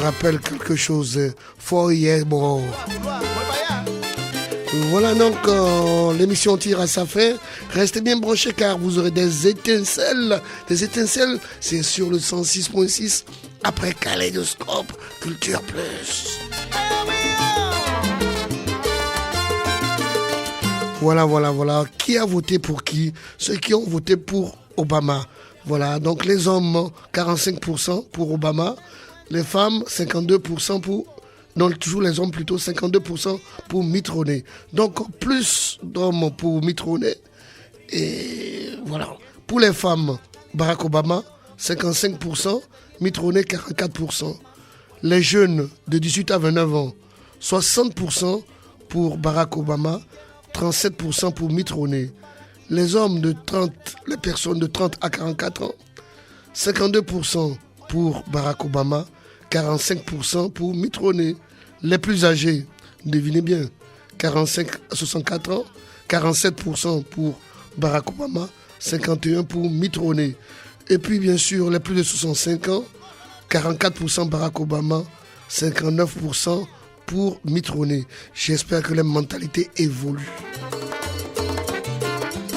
rappelle quelque chose. Foyer, bon. Voilà donc, l'émission tire à sa fin. Restez bien branchés car vous aurez des étincelles. Des étincelles, c'est sur le 106.6 après Kaléidoscope Culture Plus. Voilà. Qui a voté pour qui? Ceux qui ont voté pour Obama. Voilà, donc les hommes, 45% pour Obama. Les femmes, 52% pour... Non, toujours les hommes plutôt, 52% pour Mitt Romney. Donc, plus d'hommes pour Mitt Romney. Et voilà. Pour les femmes, Barack Obama, 55%. Mitt Romney, 44%. Les jeunes de 18 à 29 ans, 60% pour Barack Obama. 37% pour Mitt Romney. Les hommes de 30, les personnes de 30 à 44 ans, 52% pour Barack Obama, 45% pour Mitt Romney. Les plus âgés, devinez bien, 45 à 64 ans, 47% pour Barack Obama, 51% pour Mitt Romney. Et puis bien sûr, les plus de 65 ans, 44% Barack Obama, 59% pour Mitt Romney. J'espère que les mentalités évoluent.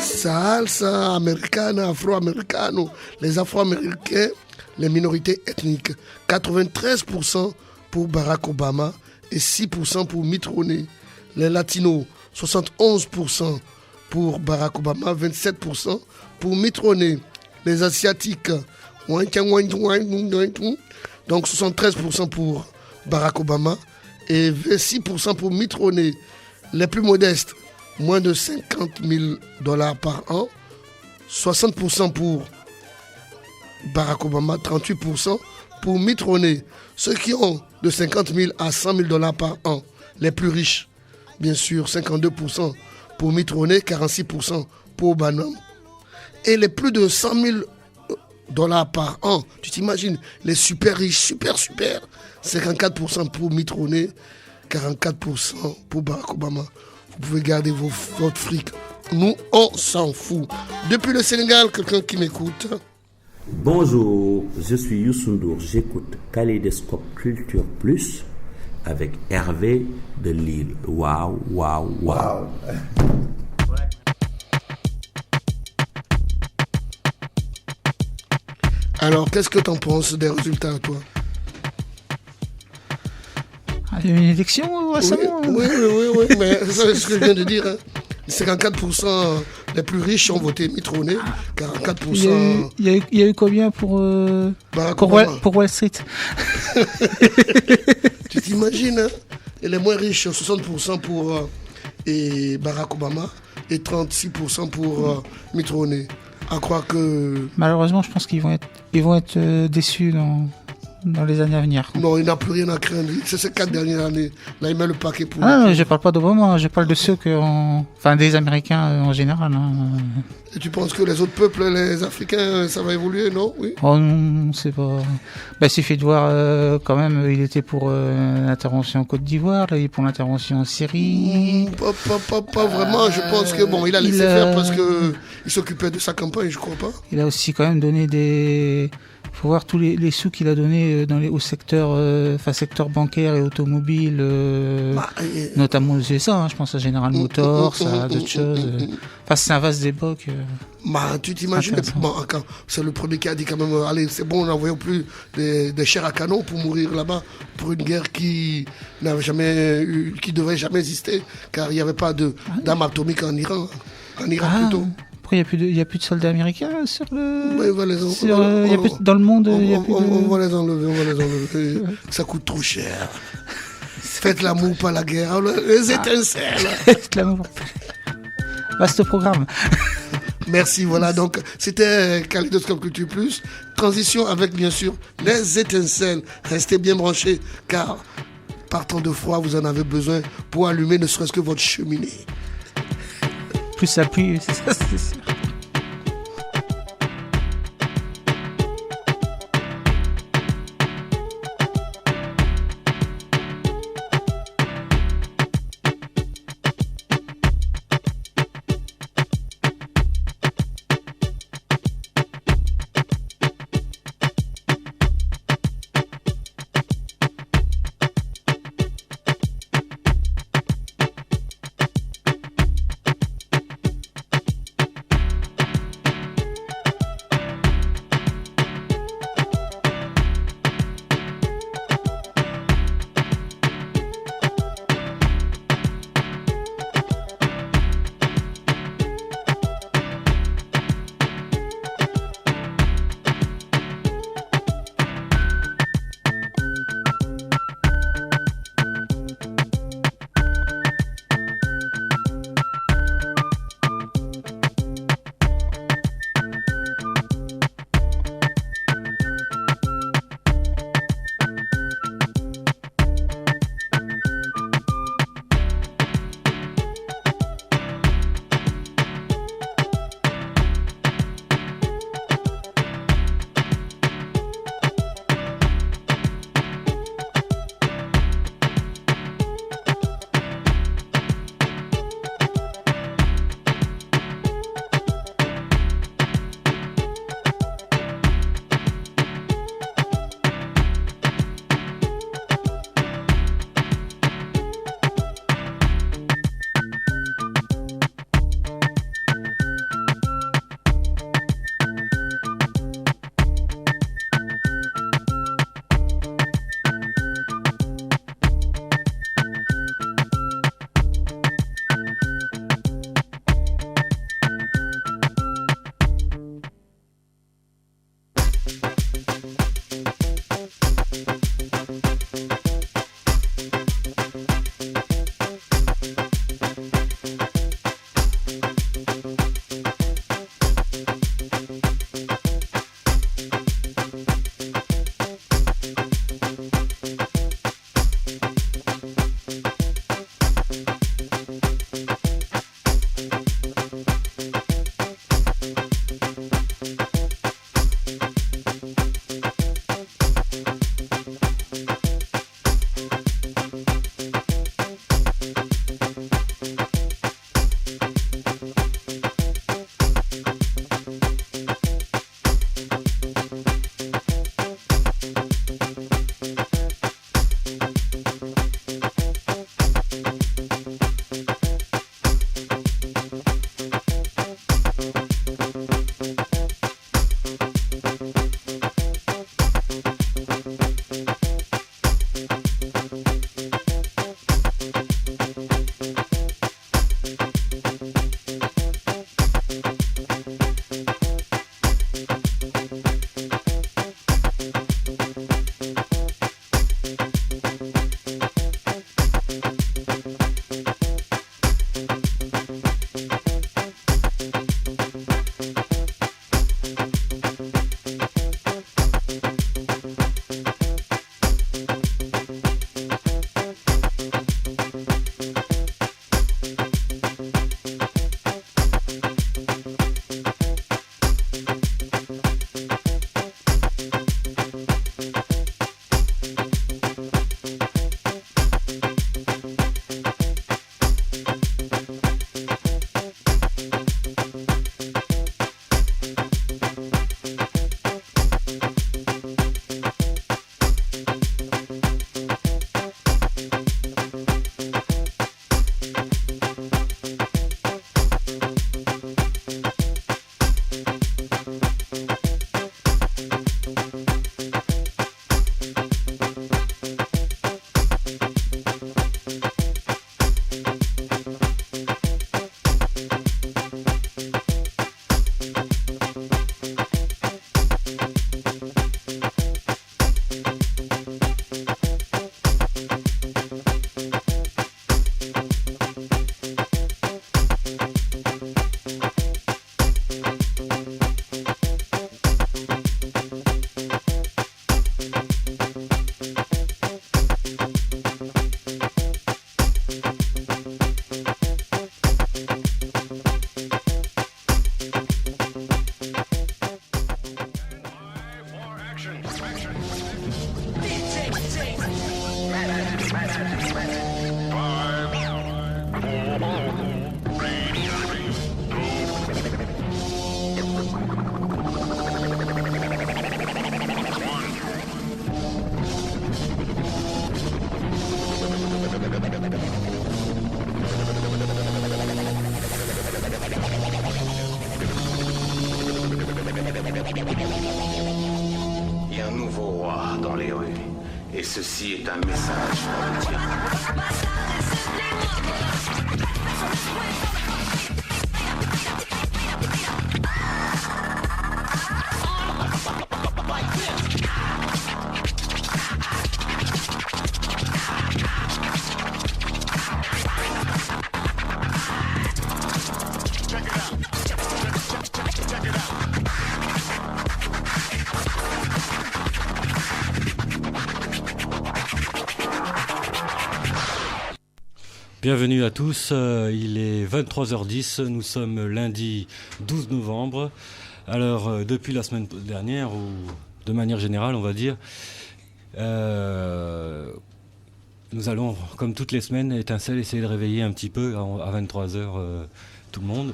Salsa americana, afro-americano, les afro-américains, les minorités ethniques. 93% pour Barack Obama et 6% pour Mitt Romney. Les latinos, 71% pour Barack Obama, 27% pour Mitt Romney. Les asiatiques, donc 73% pour Barack Obama et 26% pour Mitt Romney. Les plus modestes, moins de $50,000 par an, 60% pour Barack Obama, 38% pour Mitt Romney. Ceux qui ont de 50 000 à 100 000 $ par an, les plus riches, bien sûr, 52% pour Mitt Romney, 46% pour Obama. Et les plus de 100 000 $ par an, tu t'imagines, les super riches, super, 54% pour Mitt Romney, 44% pour Barack Obama. Vous pouvez garder votre fric. Nous, on s'en fout. Depuis le Sénégal, quelqu'un qui m'écoute. Bonjour, je suis Youssou N'Dour. J'écoute Kaléidoscope Culture Plus avec Hervé de Lille. Waouh. Alors, qu'est-ce que t'en penses des résultats, toi? Il y a eu une élection récemment. Oui, mais c'est ce que je viens de dire. Hein. 54% les plus riches ont voté Mitt Romney, 44%... Il y a eu combien pour Wall Street? Tu t'imagines, hein? Et les moins riches, 60% pour Barack Obama et 36% pour Mitt Romney. À croire que... Malheureusement, je pense qu'ils vont être déçus dans les années à venir. Non, il n'a plus rien à craindre. C'est ces 4 dernières années. Là, il met le paquet pour... Ah, je parle pas d'Obama, je parle de ceux des Américains en général. Hein. Et tu penses que les autres peuples, les Africains, ça va évoluer, non? Oui. Oh non, c'est pas... il suffit de voir quand même, il était pour l'intervention en Côte d'Ivoire, là, il est pour l'intervention en Syrie. Pas vraiment, je pense que il a laissé faire parce qu'il s'occupait de sa campagne, je crois pas. Il a aussi quand même donné des... Il faut voir tous les sous qu'il a donnés au secteur bancaire et automobile, notamment aux USA, hein, je pense à General Motors, à d'autres choses. C'est un vaste débat. Tu t'imagines, c'est le premier qui a dit quand même, allez, c'est bon, n'envoyons plus des chairs à canon pour mourir là-bas, pour une guerre qui devrait jamais exister, car il n'y avait pas d'armes atomiques en Iran. En Irak plutôt. Il n'y a plus de soldats américains sur le... Oui, on va les dans le monde, on va les enlever. Ça coûte trop cher. Faites l'amour, pas la guerre. Les étincelles. Faites l'amour. Vaste programme. Merci, voilà. Donc, c'était Kaléidoscope Culture Plus. Transition avec, bien sûr, les étincelles. Restez bien branchés, car partant de froid, vous en avez besoin pour allumer ne serait-ce que votre cheminée. Plus ça pue, c'est ça, c'est sûr. Et ceci est un message pour le diable. Bienvenue à tous, il est 23h10, nous sommes lundi 12 novembre. Alors depuis la semaine dernière, ou de manière générale on va dire, nous allons, comme toutes les semaines, Étincelle, essayer de réveiller un petit peu à 23h tout le monde.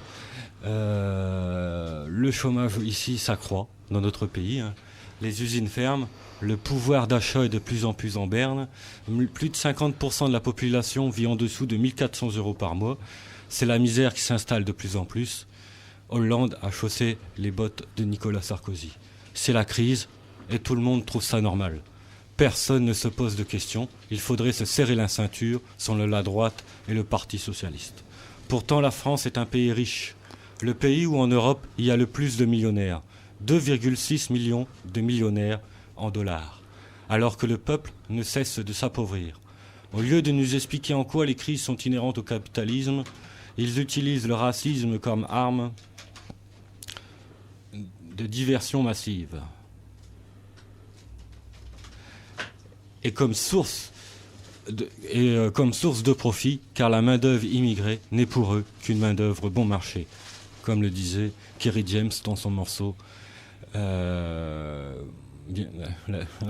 Le chômage ici s'accroît dans notre pays, hein. Les usines ferment. Le pouvoir d'achat est de plus en plus en berne. Plus de 50% de la population vit en dessous de 1 400 € par mois. C'est la misère qui s'installe de plus en plus. Hollande a chaussé les bottes de Nicolas Sarkozy. C'est la crise et tout le monde trouve ça normal. Personne ne se pose de questions. Il faudrait se serrer la ceinture selon la droite et le Parti socialiste. Pourtant, la France est un pays riche. Le pays où en Europe il y a le plus de millionnaires. 2,6 millions de millionnaires en dollars, alors que le peuple ne cesse de s'appauvrir. Au lieu de nous expliquer en quoi les crises sont inhérentes au capitalisme, ils utilisent le racisme comme arme de diversion massive et comme source de profit, car la main-d'œuvre immigrée n'est pour eux qu'une main-d'œuvre bon marché, comme le disait Kerry James dans son morceau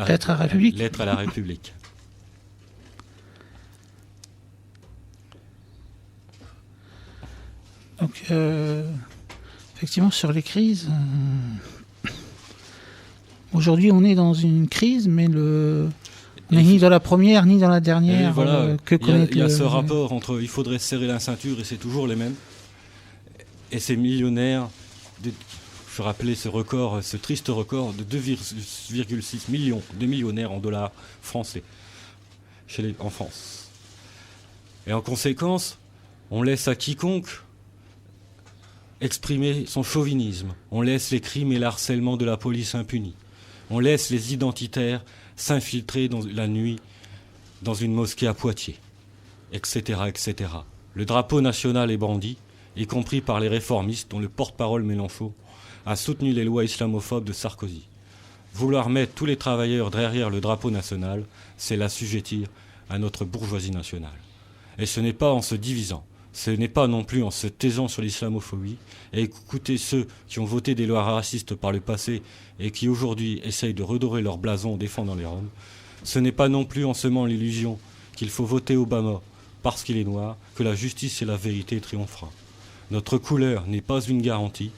Lettre à la République. Lettre à la République. Donc, effectivement, sur les crises, aujourd'hui on est dans une crise, mais on n'est ni dans la première ni dans la dernière. Voilà, il y a ce rapport entre il faudrait serrer la ceinture et c'est toujours les mêmes. Et ces millionnaires, je rappelais ce record, ce triste record de 2,6 millions de millionnaires en dollars français en France. Et en conséquence, on laisse à quiconque exprimer son chauvinisme. On laisse les crimes et l'harcèlement de la police impunis. On laisse les identitaires s'infiltrer dans la nuit dans une mosquée à Poitiers, etc., etc. Le drapeau national est brandi, y compris par les réformistes dont le porte-parole Mélenchon a soutenu les lois islamophobes de Sarkozy. Vouloir mettre tous les travailleurs derrière le drapeau national, c'est l'assujettir à notre bourgeoisie nationale. Et ce n'est pas en se divisant, ce n'est pas non plus en se taisant sur l'islamophobie et écouter ceux qui ont voté des lois racistes par le passé et qui aujourd'hui essayent de redorer leur blason en défendant les Roms. Ce n'est pas non plus en semant l'illusion qu'il faut voter Obama parce qu'il est noir que la justice et la vérité triompheront. Notre couleur n'est pas une garantie.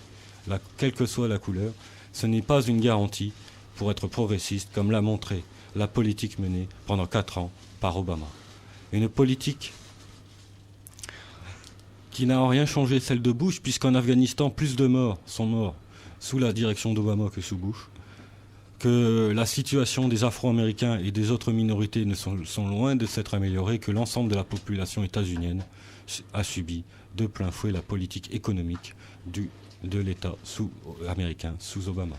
Quelle que soit la couleur, ce n'est pas une garantie pour être progressiste, comme l'a montré la politique menée pendant 4 ans par Obama. Une politique qui n'a en rien changé celle de Bush, puisqu'en Afghanistan, plus de morts sont morts sous la direction d'Obama que sous Bush, que la situation des Afro-Américains et des autres minorités sont loin de s'être améliorée, que l'ensemble de la population états-unienne a subi de plein fouet la politique économique de l'État américain sous Obama.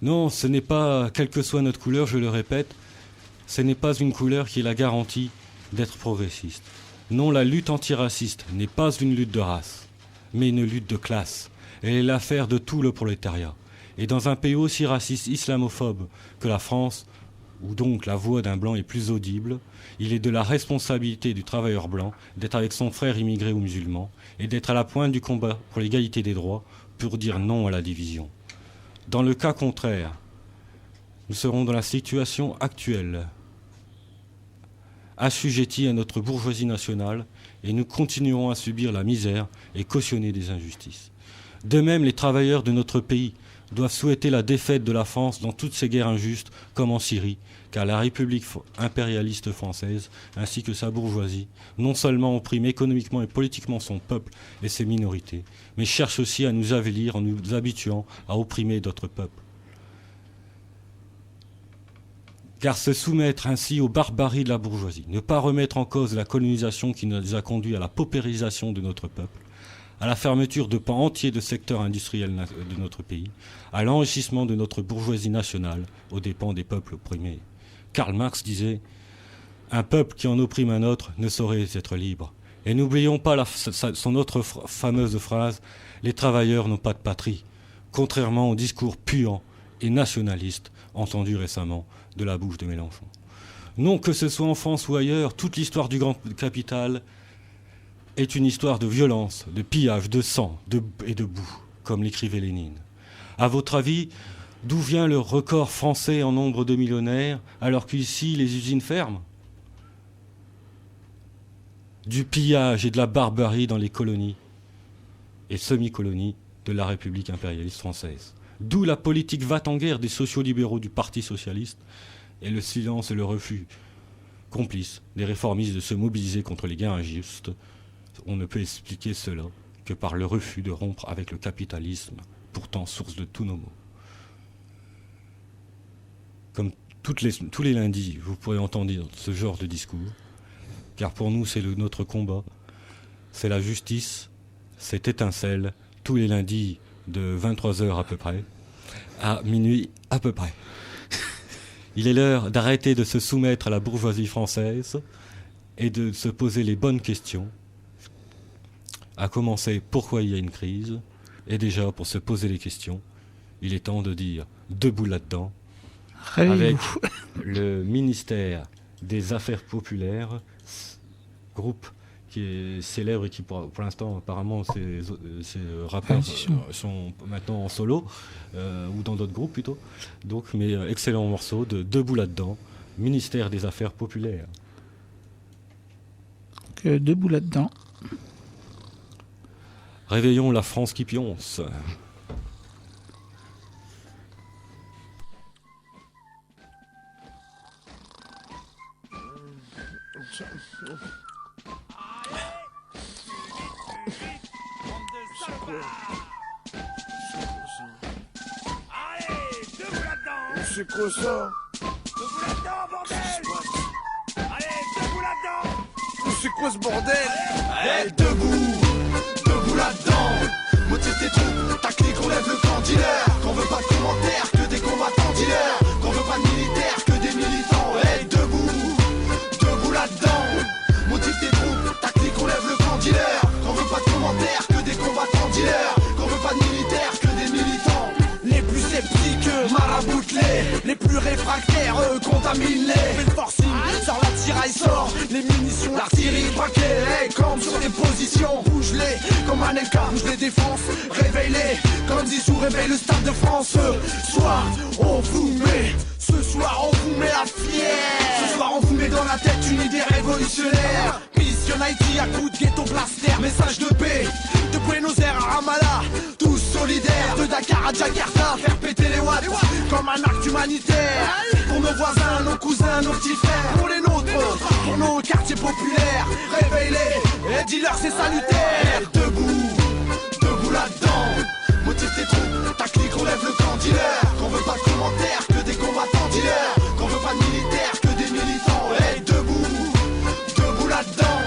Non, ce n'est pas, quelle que soit notre couleur, je le répète, ce n'est pas une couleur qui est la garantie d'être progressiste. Non, la lutte antiraciste n'est pas une lutte de race, mais une lutte de classe. Elle est l'affaire de tout le prolétariat. Et dans un pays aussi raciste, islamophobe que la France, où donc la voix d'un blanc est plus audible, il est de la responsabilité du travailleur blanc d'être avec son frère immigré ou musulman et d'être à la pointe du combat pour l'égalité des droits pour dire non à la division. Dans le cas contraire, nous serons dans la situation actuelle, assujettis à notre bourgeoisie nationale, et nous continuerons à subir la misère et cautionner des injustices. De même, les travailleurs de notre pays doivent souhaiter la défaite de la France dans toutes ces guerres injustes, comme en Syrie, car la République impérialiste française, ainsi que sa bourgeoisie, non seulement opprime économiquement et politiquement son peuple et ses minorités, mais cherche aussi à nous avilir en nous habituant à opprimer d'autres peuples. Car se soumettre ainsi aux barbaries de la bourgeoisie, ne pas remettre en cause la colonisation qui nous a conduit à la paupérisation de notre peuple, à la fermeture de pans entiers de secteurs industriels de notre pays, à l'enrichissement de notre bourgeoisie nationale aux dépens des peuples opprimés. Karl Marx disait « Un peuple qui en opprime un autre ne saurait être libre ». Et n'oublions pas son autre fameuse phrase « Les travailleurs n'ont pas de patrie », contrairement au discours puant et nationaliste entendu récemment de la bouche de Mélenchon. Non, que ce soit en France ou ailleurs, toute l'histoire du grand capital est une histoire de violence, de pillage, de sang et de boue, comme l'écrivait Lénine. À votre avis, d'où vient le record français en nombre de millionnaires, alors qu'ici les usines ferment ? Du pillage et de la barbarie dans les colonies et semi-colonies de la République impérialiste française. D'où la politique va-t-en-guerre des sociolibéraux du Parti socialiste et le silence et le refus complice des réformistes de se mobiliser contre les gains injustes. On ne peut expliquer cela que par le refus de rompre avec le capitalisme, pourtant source de tous nos maux. Comme tous les lundis, vous pourrez entendre ce genre de discours, car pour nous, c'est notre combat, c'est la justice, c'est étincelle, tous les lundis de 23h à peu près, à minuit à peu près. Il est l'heure d'arrêter de se soumettre à la bourgeoisie française et de se poser les bonnes questions, à commencer pourquoi il y a une crise, et déjà pour se poser les questions, il est temps de dire debout là-dedans, avec le ministère des Affaires populaires, groupe qui est célèbre et qui pour l'instant apparemment ces rappeurs sont maintenant en solo ou dans d'autres groupes plutôt. Donc mais excellent morceau de debout là-dedans, ministère des Affaires populaires. Debout là-dedans. Réveillons la France qui pionce. C'est quoi ça? Debout là-dedans, bordel! Allez, debout là-dedans! C'est quoi ce bordel? Allez, debout là-dedans! Motive tes troupes, ta clique, on lève le camp dealer. Qu'on veut pas de commentaires, que des combattants dealers. Qu'on veut pas de militaires, que des militants. Allez, debout là-dedans! Motive tes troupes, ta clique, on lève le camp dealer. Qu'on veut pas de commentaires, que des combattants dealers. Qu'on veut pas de militaires, que des militants. Les plus sceptiques, maraboutent-les. Les plus réfractaires, contaminent-les. Fais le forcing, sors la tiraille, sort les munitions, l'artillerie, paquet. Hey, campe sur des positions, bouge-les comme un LK, bouge les défenses, réveille-les. Comme Zizou réveille le stade de France. Ce soir, on vous met, ce soir, on vous met la fière. Ce soir, on vous met dans la tête une idée révolutionnaire. Mission Haïti à coups de ghetto blaster, message de paix. De Buenos Aires à Ramallah, tous solidaires. De Dakar à Jakarta, faire péter les watts comme un acte humanitaire. Pour nos voisins, nos cousins, nos petits frères. Pour les nôtres, pour nos quartiers populaires. Réveille-les et dis-leur c'est salutaire. Debout là-dedans. Motive tes troupes, ta clique, on lève le camp dealer. Qu'on veut pas de commentaires, que des combattants dealers. Qu'on veut pas de militaires, que des militants. Hey, debout là-dedans.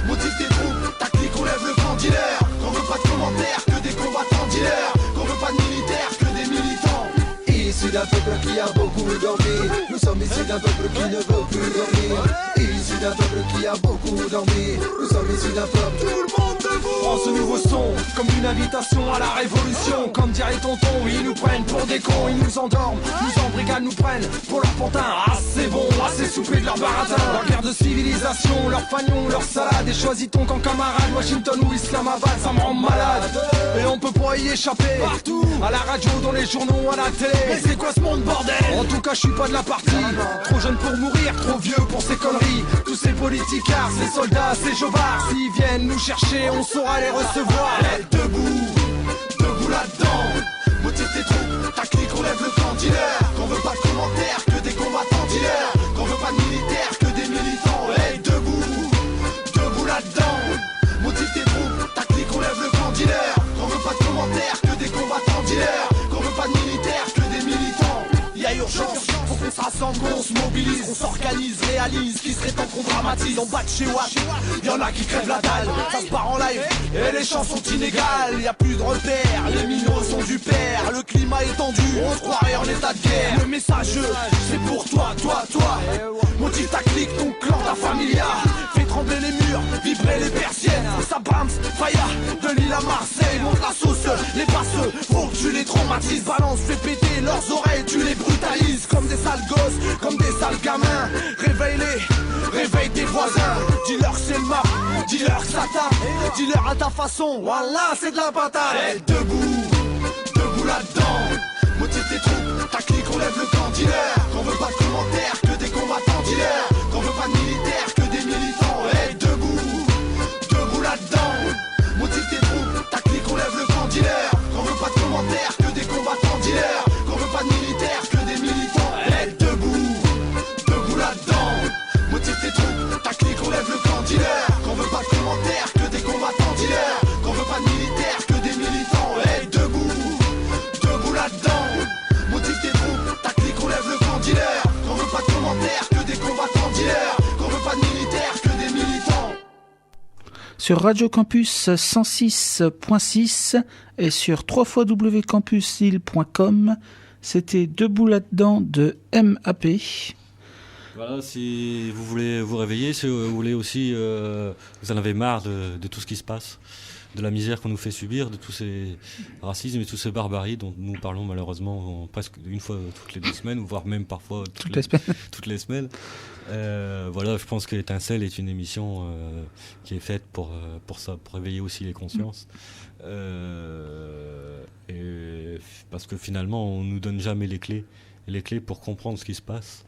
Motive tes troupes, ta clique, on lève le camp dealer. Qu'on veut pas de commentaires, que des combattants dealers. Qu'on veut pas de militaires, que des militants. Issus d'un peuple qui a beaucoup dormi. Nous sommes issus d'un peuple qui ne veut plus dormir. Issus d'un peuple qui a beaucoup dormi. Nous sommes issus d'un peuple. Tout le monde debout. Prends ce nouveau son comme une invitation à la révolution. Comme dirait tonton, ils nous prennent pour des cons. Ils nous endorment, nous embrigadent, nous prennent pour leur pantin. Ah c'est bon, assez soupé de leur baratin. Leur guerre de civilisation, leur fagnon, leur salade. Et choisis-ton camp camarade, Washington ou Islamabad, ça me rend malade. Et on peut pas y échapper. Partout, à la radio, dans les journaux, à la télé. Mais c'est quoi ce monde bordel? En tout cas je suis pas de la partie. Trop jeune pour mourir, trop vieux pour ces conneries. Tous ces politicards, ces soldats, ces jobards, s'ils viennent nous chercher, on saura les recevoir. Hey, debout là-dedans. Motive tes troupes, ta clique, on lève le camp dealer. Qu'on veut pas de commentaires, que des combattants dealers. Qu'on veut pas de militaires, que des militants. Hey, debout là-dedans. Motive tes troupes, ta clique, on lève le camp dealer. Qu'on veut pas de commentaires, que des combattants dealers. Qu'on veut pas de militaires, que des militants. Y'a urgence, faut qu'on se rassemble, qu'on se mobilise, on s'organise, réalise, qui serait temps qu'on dramatise. En bas de chez Watt, y'en a qui crèvent la dalle. Ça se part en live et les chances sont inégales. Y'a plus de repères, les minots sont du père. Le climat est tendu, on se croirait en état de guerre. Le message, c'est pour toi, toi, toi. Motive ta clique, ton clan, ta familia. Fais trembler les murs, vibrer les persiennes. Ça bounce, faya, de Lille à Marseille. Monte la sauce, les passeux, faut que tu les traumatises. Balance, fais péter leurs oreilles, tu les brutalises. Comme des sales gosses, comme des sales gamins. Réveille-les, réveille tes voisins. Dis-leur que c'est le map, dis-leur que ça tape. Dis-leur à ta façon, voilà c'est de la patate. Hey, debout, debout là-dedans. Motive tes troupes, ta clique, on lève le camp. Dis-leur qu'on veut pas de commentaires, que des combattants. Dis-leur qu'on veut pas de militaires, que des militants. Hey, debout, debout là-dedans. Motive tes troupes, ta clique, on lève le camp. Dis-leur qu'on veut pas de commentaires, que des combattants. Dis-leur qu'on veut pas de militaires, que des militants. Hey, debout, debout là-dedans. Motive tes troupes, ta clique, on lève le camp. Dis-leur qu'on veut pas de commentaires, que des combattants. Dis-leur qu'on veut pas de militaires, que des militants. Hey, debout, debout là-dedans. Motive tes troupes, ta clique, on lève le camp. Dis-leur qu'on veut pas de commentaires, que des combattants. Dis-leur qu'on veut pas de militaires, que des militants. Sur Radio Campus 106.6 et sur www.campuslille.com, c'était Debout là-dedans de MAP. Voilà, si vous voulez vous réveiller, si vous voulez aussi, vous en avez marre de tout ce qui se passe, de la misère qu'on nous fait subir, de tous ces racismes et toutes ces barbaries dont nous parlons malheureusement presque une fois toutes les 2 semaines, voire même parfois toutes les semaines. Voilà, je pense que Étincelle est une émission qui est faite pour ça, pour réveiller aussi les consciences. Et parce que finalement, on nous donne jamais les clés pour comprendre ce qui se passe.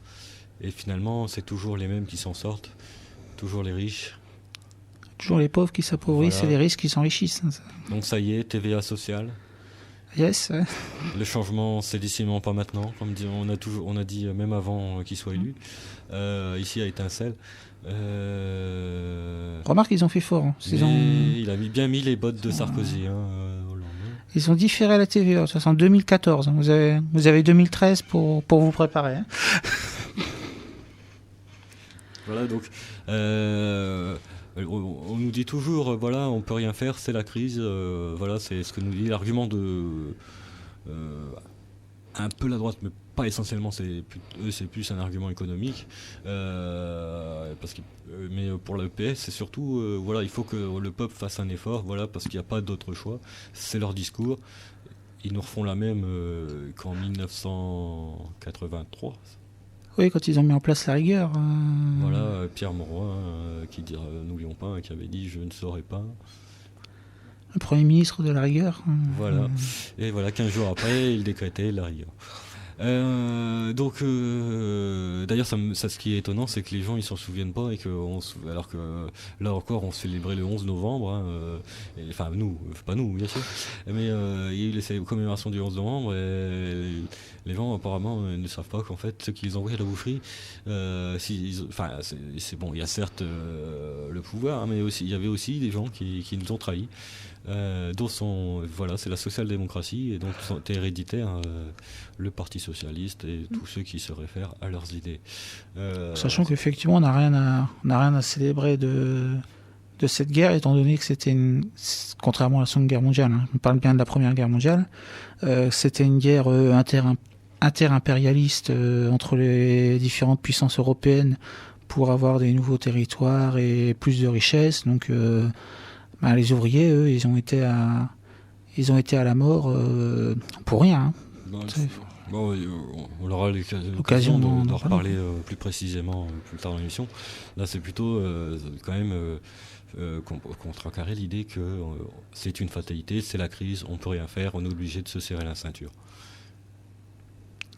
Et finalement, c'est toujours les mêmes qui s'en sortent, toujours les riches. Toujours les pauvres qui s'appauvrissent, Voilà. et les riches qui s'enrichissent. Donc ça y est, TVA sociale. Yes. Le changement, c'est décidément pas maintenant, comme on a dit même avant qu'il soit élu. Ici à Étincelle. Remarque, ils ont fait fort. Hein. Il a bien mis les bottes de Sarkozy. Hollande. Ils ont différé la TVA, ça c'est en 2014. Hein. Vous avez 2013 pour vous préparer. Hein. Voilà, donc on nous dit toujours, voilà, on peut rien faire, c'est la crise. Voilà, c'est ce que nous dit l'argument de un peu la droite, mais pas essentiellement. C'est plus un argument économique. Mais pour le PS, c'est surtout, voilà, il faut que le peuple fasse un effort, voilà, parce qu'il n'y a pas d'autre choix. C'est leur discours. Ils nous refont la même qu'en 1983. Oui, quand ils ont mis en place la rigueur. Voilà, Pierre Mauroy, qui dit, n'oublions pas, qui avait dit « je ne saurais pas ». Le Premier ministre de la rigueur. Voilà, et voilà, 15 jours après, il décrétait la rigueur. Donc, d'ailleurs, ce qui est étonnant, c'est que les gens ils s'en souviennent pas, alors que là encore, on célébrait le 11 novembre. Enfin, pas nous, bien sûr. Mais il y a eu les commémorations du 11 novembre, et les gens apparemment ne savent pas qu'en fait, ceux qui les envoyaient à la boufferie, c'est bon, il y a certes le pouvoir, hein, mais il y avait aussi des gens qui nous ont trahis. C'est la social-démocratie et donc est héréditaire le Parti socialiste et tous ceux qui se réfèrent à leurs idées. Sachant qu'effectivement on n'a rien à célébrer de cette guerre, étant donné que c'était contrairement à la Seconde Guerre mondiale, hein, on parle bien de la Première Guerre mondiale, c'était une guerre inter-impérialiste entre les différentes puissances européennes pour avoir des nouveaux territoires et plus de richesses. Donc les ouvriers, eux, ils ont été à la mort pour rien. Hein. On aura l'occasion d'en reparler plus précisément plus tard dans l'émission. Là, c'est plutôt quand même contrecarrer l'idée que c'est une fatalité, c'est la crise, on peut rien faire, on est obligé de se serrer la ceinture.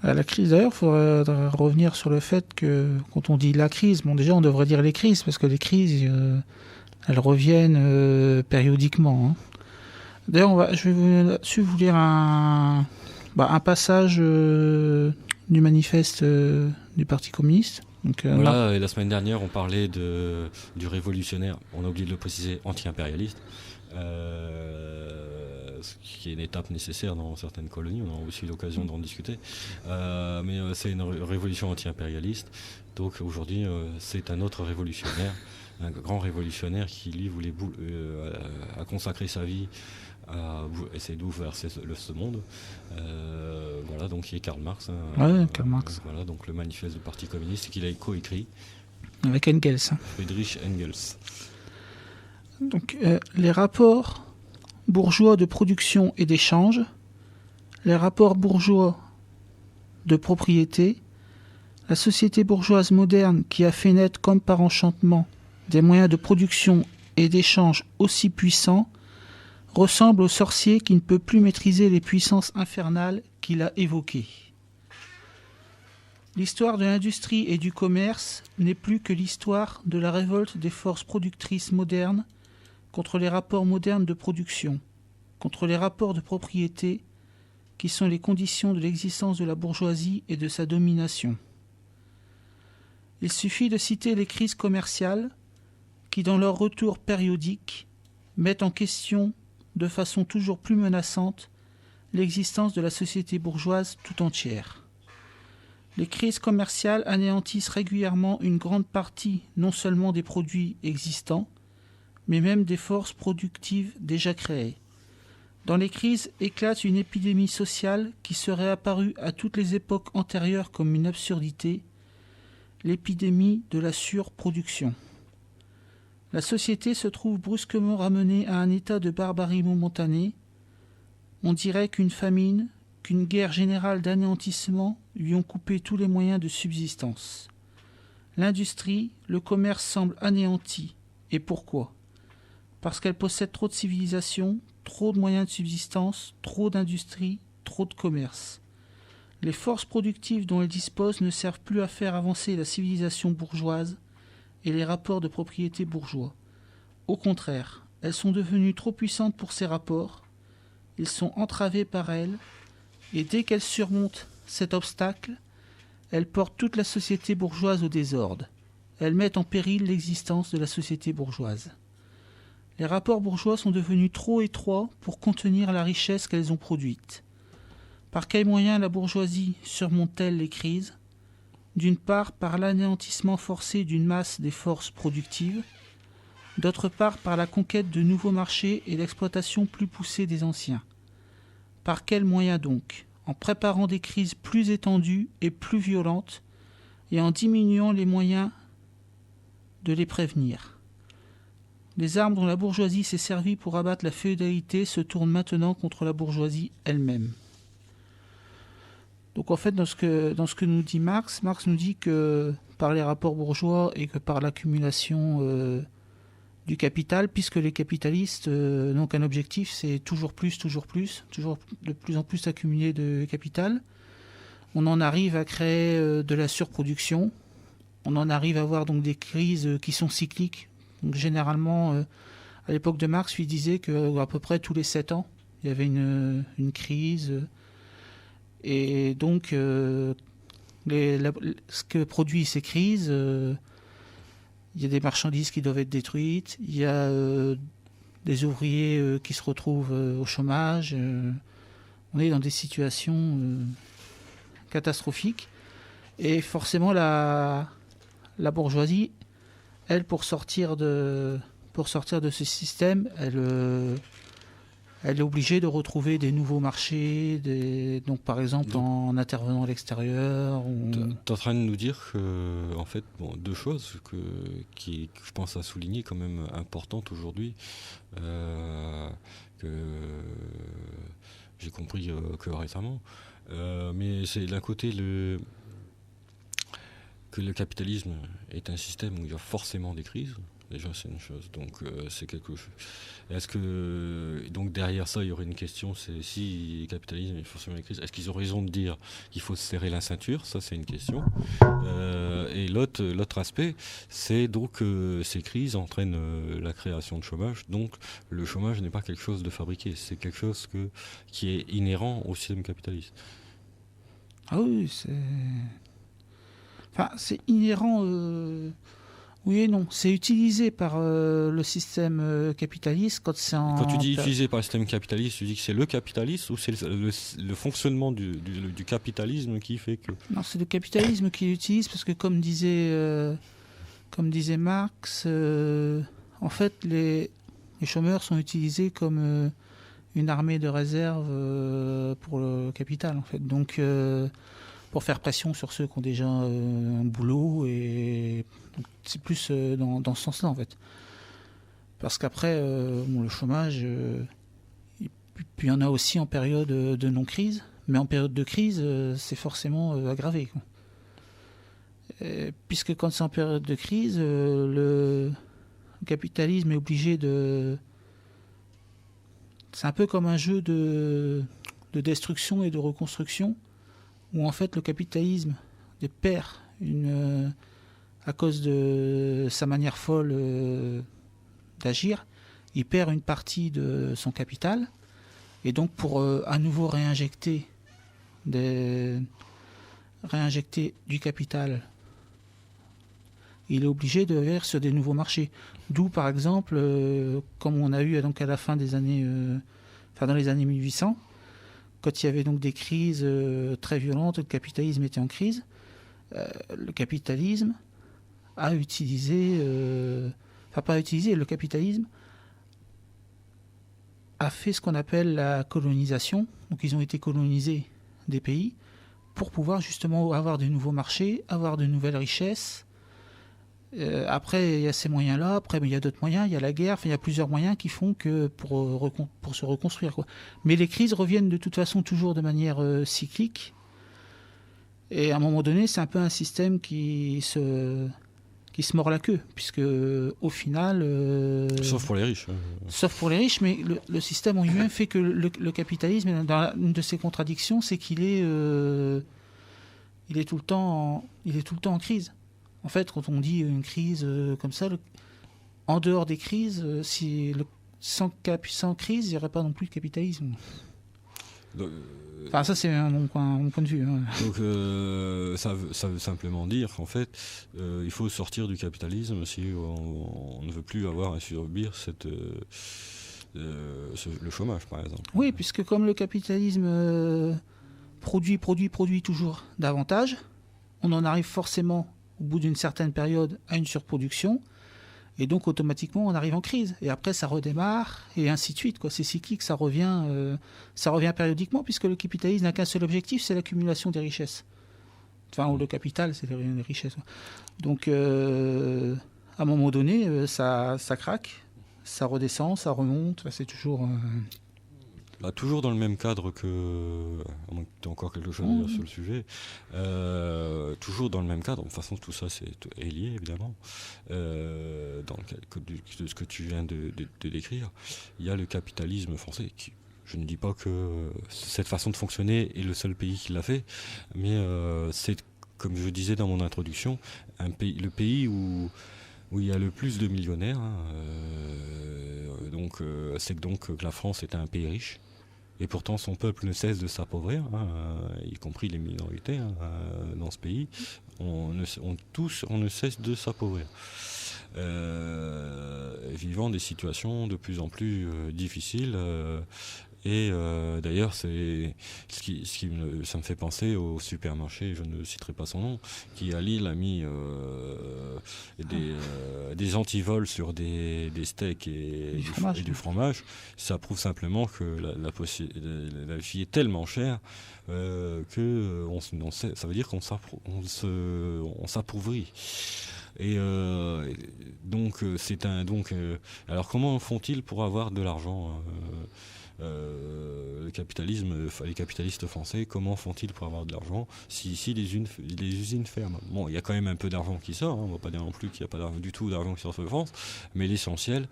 À la crise, d'ailleurs, il faudrait revenir sur le fait que quand on dit la crise, bon, déjà, on devrait dire les crises, parce que les crises, elles reviennent périodiquement. Hein. D'ailleurs, je vais vous lire un passage du manifeste du Parti communiste. Donc, voilà, et la semaine dernière, on parlait du révolutionnaire, on a oublié de le préciser, anti-impérialiste. ce qui est une étape nécessaire dans certaines colonies. On a aussi l'occasion d'en discuter. Mais c'est une révolution anti-impérialiste. Donc aujourd'hui, c'est un autre révolutionnaire, un grand révolutionnaire qui, lui, voulait a consacré sa vie à essayer d'ouvrir ce monde. Voilà, donc qui est Karl Marx. Karl Marx. Voilà, donc le manifeste du Parti communiste qu'il a coécrit. Avec Engels. Friedrich Engels. Donc, les rapports bourgeois de production et d'échange, les rapports bourgeois de propriété, la société bourgeoise moderne qui a fait naître comme par enchantement des moyens de production et d'échange aussi puissants, ressemble au sorcier qui ne peut plus maîtriser les puissances infernales qu'il a évoquées. L'histoire de l'industrie et du commerce n'est plus que l'histoire de la révolte des forces productrices modernes contre les rapports modernes de production, contre les rapports de propriété qui sont les conditions de l'existence de la bourgeoisie et de sa domination. Il suffit de citer les crises commerciales qui, dans leur retour périodique, mettent en question de façon toujours plus menaçante l'existence de la société bourgeoise tout entière. Les crises commerciales anéantissent régulièrement une grande partie non seulement des produits existants, mais même des forces productives déjà créées. Dans les crises éclate une épidémie sociale qui serait apparue à toutes les époques antérieures comme une absurdité, l'épidémie de la surproduction. La société se trouve brusquement ramenée à un état de barbarie momentanée. On dirait qu'une famine, qu'une guerre générale d'anéantissement lui ont coupé tous les moyens de subsistance. L'industrie, le commerce semblent anéantis. Et pourquoi ? Parce qu'elle possède trop de civilisation, trop de moyens de subsistance, trop d'industrie, trop de commerce. Les forces productives dont elle dispose ne servent plus à faire avancer la civilisation bourgeoise et les rapports de propriété bourgeois. Au contraire, elles sont devenues trop puissantes pour ces rapports, ils sont entravés par elles, et dès qu'elles surmontent cet obstacle, elles portent toute la société bourgeoise au désordre. Elles mettent en péril l'existence de la société bourgeoise. Les rapports bourgeois sont devenus trop étroits pour contenir la richesse qu'elles ont produite. Par quels moyens la bourgeoisie surmonte-t-elle les crises ? D'une part, par l'anéantissement forcé d'une masse des forces productives, d'autre part, par la conquête de nouveaux marchés et l'exploitation plus poussée des anciens. Par quels moyens donc ? En préparant des crises plus étendues et plus violentes, et en diminuant les moyens de les prévenir. Les armes dont la bourgeoisie s'est servie pour abattre la féodalité se tournent maintenant contre la bourgeoisie elle-même. Donc en fait, dans ce que nous dit Marx nous dit que par les rapports bourgeois et que par l'accumulation du capital, puisque les capitalistes n'ont qu'un objectif, c'est toujours de plus en plus accumuler de capital, on en arrive à créer de la surproduction, on en arrive à avoir donc des crises qui sont cycliques. Donc généralement, à l'époque de Marx, il disait qu'à peu près tous les 7 ans, il y avait une crise. Et donc, ce que produisent ces crises, il y a des marchandises qui doivent être détruites, il y a des ouvriers qui se retrouvent au chômage. On est dans des situations catastrophiques. Et forcément, la bourgeoisie, elle, pour sortir de ce système, elle est obligée de retrouver des nouveaux marchés, donc par exemple en intervenant à l'extérieur. Tu es en train de nous dire que, en fait, deux choses que je pense à souligner quand même importantes aujourd'hui, que j'ai compris que récemment. Mais c'est d'un côté que le capitalisme est un système où il y a forcément des crises. Déjà, c'est une chose. Donc, c'est quelque chose. Est-ce que, donc, derrière ça, il y aurait une question, c'est si le capitalisme est forcément des crises, est-ce qu'ils ont raison de dire qu'il faut se serrer la ceinture ? Ça, c'est une question. Et l'autre aspect, c'est donc ces crises entraînent la création de chômage. Donc, le chômage n'est pas quelque chose de fabriqué, c'est quelque chose qui est inhérent au système capitaliste. Ah oui, c'est inhérent. Oui et non. C'est utilisé par le système capitaliste quand c'est en... Quand tu dis utilisé par le système capitaliste, tu dis que c'est le capitalisme ou c'est le fonctionnement du capitalisme qui fait que... Non, c'est le capitalisme qui l'utilise parce que comme disait Marx, en fait les chômeurs sont utilisés comme une armée de réserve pour le capital en fait. Donc pour faire pression sur ceux qui ont déjà un boulot, et donc, c'est plus dans ce sens-là en fait. Parce qu'après, le chômage, puis il y en a aussi en période de non-crise, mais en période de crise, c'est forcément aggravé, quoi. Puisque quand c'est en période de crise, le capitalisme est obligé de... C'est un peu comme un jeu de destruction et de reconstruction, où en fait le capitalisme perd à cause de sa manière folle d'agir, il perd une partie de son capital, et donc pour à nouveau réinjecter du capital, il est obligé de vers sur des nouveaux marchés. D'où par exemple, comme on a eu donc à la fin des années, dans les années 1800, quand il y avait donc des crises très violentes, le capitalisme était en crise, le capitalisme a utilisé, le capitalisme a fait ce qu'on appelle la colonisation. Donc ils ont été colonisés des pays pour pouvoir justement avoir de nouveaux marchés, avoir de nouvelles richesses. Après, il y a ces moyens-là. Après, il y a d'autres moyens. Il y a la guerre. Il y a plusieurs moyens qui font que pour se reconstruire, quoi. Mais les crises reviennent de toute façon toujours de manière cyclique. Et à un moment donné, c'est un peu un système qui se mord la queue, puisque au final... Sauf pour les riches. Sauf pour les riches, mais le système en lui-même fait que le capitalisme, dans une de ses contradictions, c'est qu'il est tout le temps en crise. En fait, quand on dit une crise comme ça, en dehors des crises, sans crise, il n'y aurait pas non plus de capitalisme. Ça, c'est mon point de vue. Hein. Donc, ça veut simplement dire qu'en fait, il faut sortir du capitalisme si on ne veut plus avoir à subir le chômage, par exemple. Oui, puisque comme le capitalisme produit toujours davantage, on en arrive forcément, au bout d'une certaine période, à une surproduction, et donc automatiquement on arrive en crise, et après ça redémarre, et ainsi de suite, quoi. C'est cyclique, ça revient périodiquement, puisque le capitalisme n'a qu'un seul objectif, c'est l'accumulation des richesses. Ou le capital, c'est les richesses. Donc à un moment donné, ça craque, ça redescend, ça remonte, c'est toujours... toujours dans le même cadre que... À moins que tu aies encore quelque chose à dire sur le sujet. Toujours dans le même cadre. De toute façon, tout ça est lié, évidemment. Dans le cadre de ce que tu viens de décrire, il y a le capitalisme français. Je ne dis pas que cette façon de fonctionner est le seul pays qui l'a fait, mais c'est, comme je disais dans mon introduction, le pays où il y a le plus de millionnaires. C'est donc que la France est un pays riche. Et pourtant, son peuple ne cesse de s'appauvrir, y compris les minorités dans ce pays. On ne cesse de s'appauvrir. Vivant des situations de plus en plus difficiles. Et d'ailleurs, ça me fait penser au supermarché, je ne citerai pas son nom, qui à Lille a mis des antivols sur des steaks et du fromage. Ça prouve simplement que la vie est tellement chère que ça veut dire qu'on s'appauvrit. Et alors comment font-ils pour avoir de l'argent les capitalistes français, comment font-ils pour avoir de l'argent si ici les usines ferment? Bon, il y a quand même un peu d'argent qui sort, on ne va pas dire non plus qu'il n'y a pas du tout d'argent qui sort de France, mais l'essentiel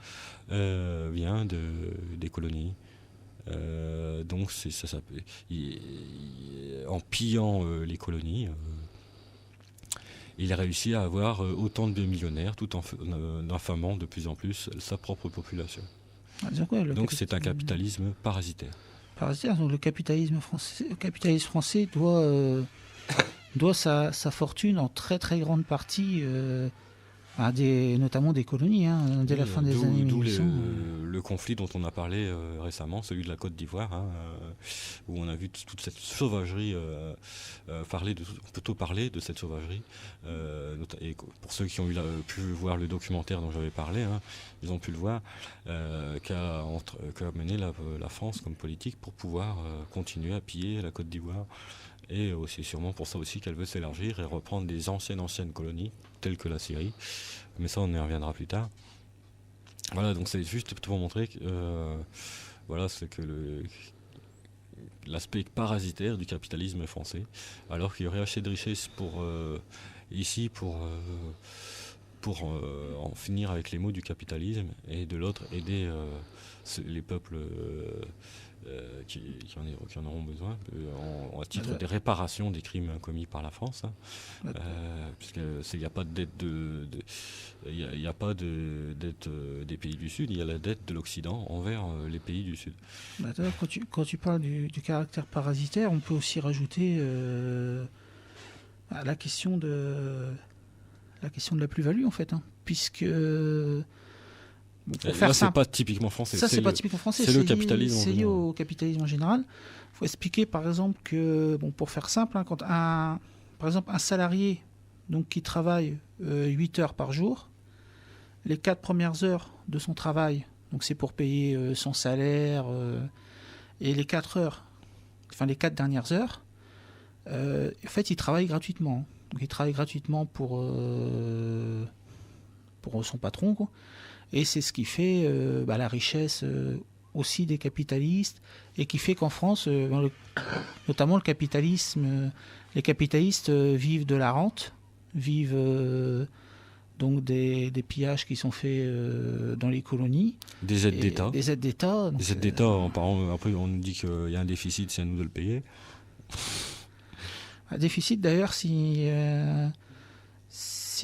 vient des colonies. Donc en pillant les colonies, il a réussi à avoir autant de millionnaires tout en affamant de plus en plus sa propre population. Donc c'est un capitalisme parasitaire. Donc le capitalisme français doit sa fortune en très très grande partie Notamment des colonies, dès la fin des années 1800. Le conflit dont on a parlé récemment, celui de la Côte d'Ivoire, où on a vu toute cette sauvagerie, on peut parler de cette sauvagerie. Et pour ceux qui ont pu voir le documentaire dont j'avais parlé, ils ont pu le voir, qu'a mené la France comme politique pour pouvoir continuer à piller la Côte d'Ivoire. Et c'est sûrement pour ça aussi qu'elle veut s'élargir et reprendre des anciennes colonies, telles que la Syrie. Mais ça, on y reviendra plus tard. Voilà, donc c'est juste pour montrer que, c'est que l'aspect parasitaire du capitalisme français, alors qu'il y aurait assez de richesses pour en finir avec les maux du capitalisme, et de l'autre aider les peuples qui en auront besoin à titre des réparations des crimes commis par la France, puisqu'il n'y a pas de dette il n'y a pas de dette des pays du Sud, il y a la dette de l'Occident envers les pays du Sud. Quand tu parles du caractère parasitaire, on peut aussi rajouter la question de la plus-value, en fait, puisque là, c'est pas typiquement français. Ça, c'est pas typiquement français. C'est le capitalisme. C'est lié au capitalisme en général. Il faut expliquer, par exemple, que, pour faire simple, quand par exemple, un salarié qui travaille 8 heures par jour, les 4 premières heures de son travail, donc c'est pour payer son salaire, et les 4 dernières heures, en fait, il travaille gratuitement. Donc, il travaille gratuitement pour son patron, quoi. Et c'est ce qui fait la richesse aussi des capitalistes, et qui fait qu'en France, notamment le capitalisme, les capitalistes vivent de la rente, vivent donc des pillages qui sont faits dans les colonies. Des aides d'État. Des aides d'État. Des aides d'État, après on nous dit qu'il y a un déficit, c'est à nous de le payer. Un déficit d'ailleurs, s'il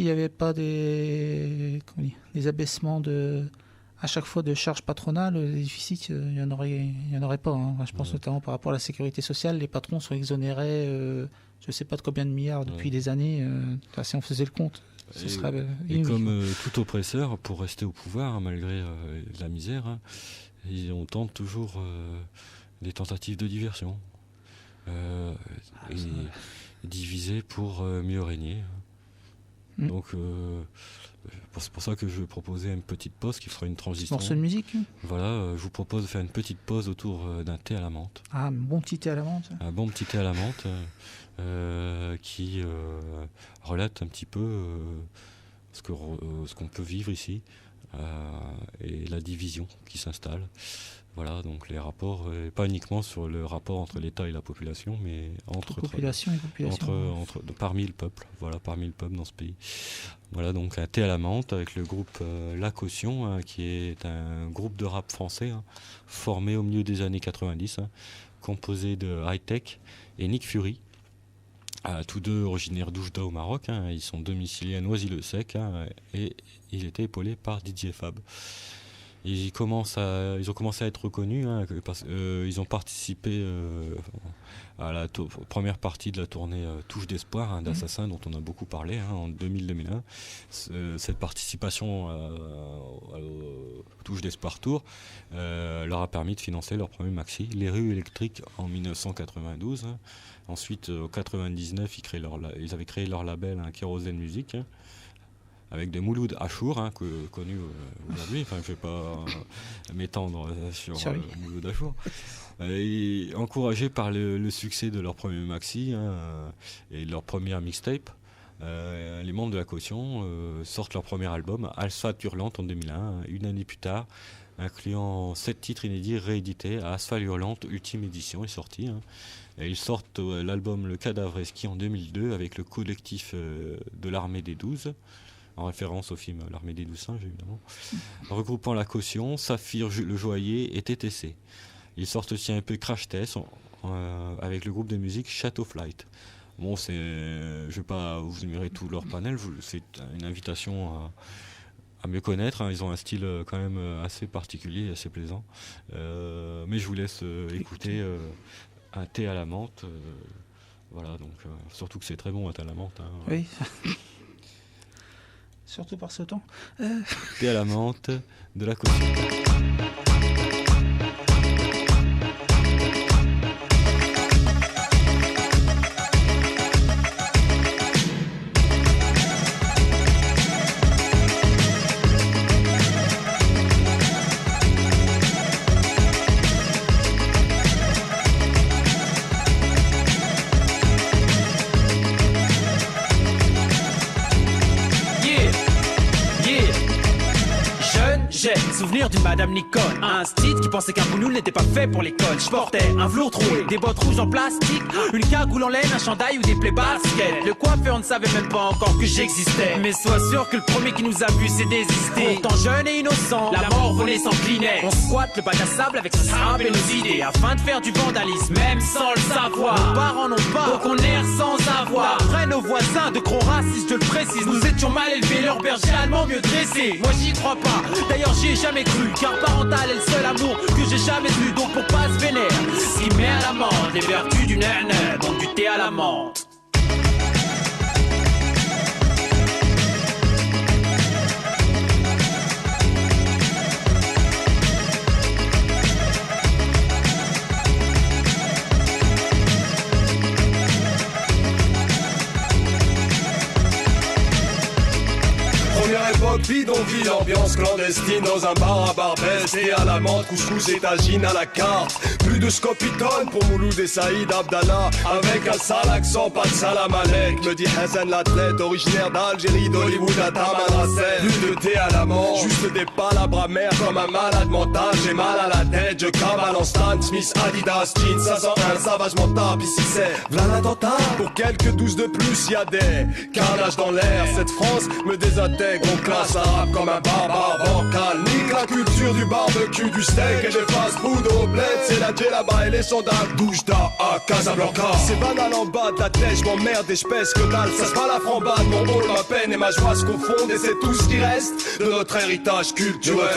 n'y avait pas des abaissements à chaque fois de charges patronales, les déficits, il n'y en aurait pas. Je pense notamment par rapport à la sécurité sociale, les patrons sont exonérés, je ne sais pas de combien de milliards depuis des années, si on faisait le compte. Et comme tout oppresseur, pour rester au pouvoir, malgré la misère, on tente toujours des tentatives de diversion. Et diviser pour mieux régner. Donc c'est pour ça que je proposais une petite pause qui fera une transition. Morceau de musique. Voilà, je vous propose de faire une petite pause autour d'un thé à la menthe. Un bon petit thé à la menthe. Un bon petit thé à la menthe qui relate un petit peu ce qu'on peut vivre ici et la division qui s'installe. Voilà, donc les rapports, pas uniquement sur le rapport entre l'État et la population, mais parmi le peuple, parmi le peuple dans ce pays. Voilà, donc un thé à la menthe avec le groupe La Caution, qui est un groupe de rap français, formé au milieu des années 90, composé de High-Tech et Nick Fury, tous deux originaires d'Oujda au Maroc. Ils sont domiciliés à Noisy-le-Sec, et ils étaient épaulés par DJ Fab. Ils ont commencé à être reconnus, parce ils ont participé à la première partie de la tournée Touche d'Espoir d'Assassin, dont on a beaucoup parlé en 2000-2001. Cette participation Touche d'Espoir Tour leur a permis de financer leur premier maxi, Les Rues électriques, en 1992. Ensuite, en 1999, ils avaient créé leur label Kérosène Musique, avec des Mouloud Achour, connus aujourd'hui. Je ne vais pas m'étendre sur Mouloud Achour. Et encouragés par le succès de leur premier maxi et de leur première mixtape, les membres de La Caution sortent leur premier album, Asphalte Hurlante, en 2001, une année plus tard, incluant 7 titres inédits réédités. Asphalte Hurlante Ultime Édition est sorti. Et ils sortent l'album Le Cadavre Esquis en 2002 avec le collectif de l'Armée des 12, en référence au film L'Armée des 12 singes, évidemment, regroupant La Caution, Saphir le Joaillier et TTC. Ils sortent aussi un peu Crash Test avec le groupe de musique Shadow Flight. Bon, je ne vais pas vous énumérer tout leur panel, c'est une invitation à mieux connaître. Ils ont un style quand même assez particulier et assez plaisant. Mais je vous laisse écouter un thé à la menthe. Voilà, donc surtout que c'est très bon, un thé à la menthe. Oui. Surtout par ce temps. Thé à la menthe, de la caution. Souvenir d'une Madame Nicole, un street qui pensait qu'un boulot n'était pas fait pour l'école. Je portais un velours troué, des bottes rouges en plastique, une cagoule en laine, un chandail ou des plaies baskets. Le coiffeur ne savait même pas encore que j'existais. Mais sois sûr que le premier qui nous a vu s'est désisté. Pourtant jeune et innocent, la mort volait s'inclinait. On squatte le bac à sable avec ce sable et nos idées, afin de faire du vandalisme, même sans le savoir. Nos parents n'ont pas, donc on erre sans avoir. Après nos voisins de gros racistes, je le précise, nous étions mal élevés, leur berger allemand mieux dressé. Moi j'y crois pas, d'ailleurs j'y ai jamais cru, car parental est le seul amour que j'ai jamais vu. Donc pour pas se vénère, ce qui met à la menthe les vertus du nène, donc du thé à la menthe. Première époque, bidonville, ambiance clandestine dans un bar à Barbès. Et à la menthe, couscous et tagine à la carte. Plus de scopitone pour Mouloud et Saïd Abdallah. Avec un sale accent, pas de salam alek. Me dit Hassan l'athlète, originaire d'Algérie, d'Hollywood à Tamanrasset. Plus de thé à la menthe, juste des palabres amères comme un malade mental. J'ai mal à la tête, je cavale en Stan Smith, Adidas, jeans 501, savage mental. Ici c'est v'là l'attentat. Pour quelques douces de plus, y'a des carnages dans l'air. Cette France me désintègre, on classe arabe comme un barbare bancal. Nique la culture du barbecue, du steak et des fast-food au bled. C'est la djellaba et les sondages Doujda à Casablanca. C'est banal en bas de la tête, je m'emmerde et je pèse que dalle. Ça se passe la frambade, mon rôle, ma peine et ma joie se confondent. Et c'est tout ce qui reste de notre héritage culturel.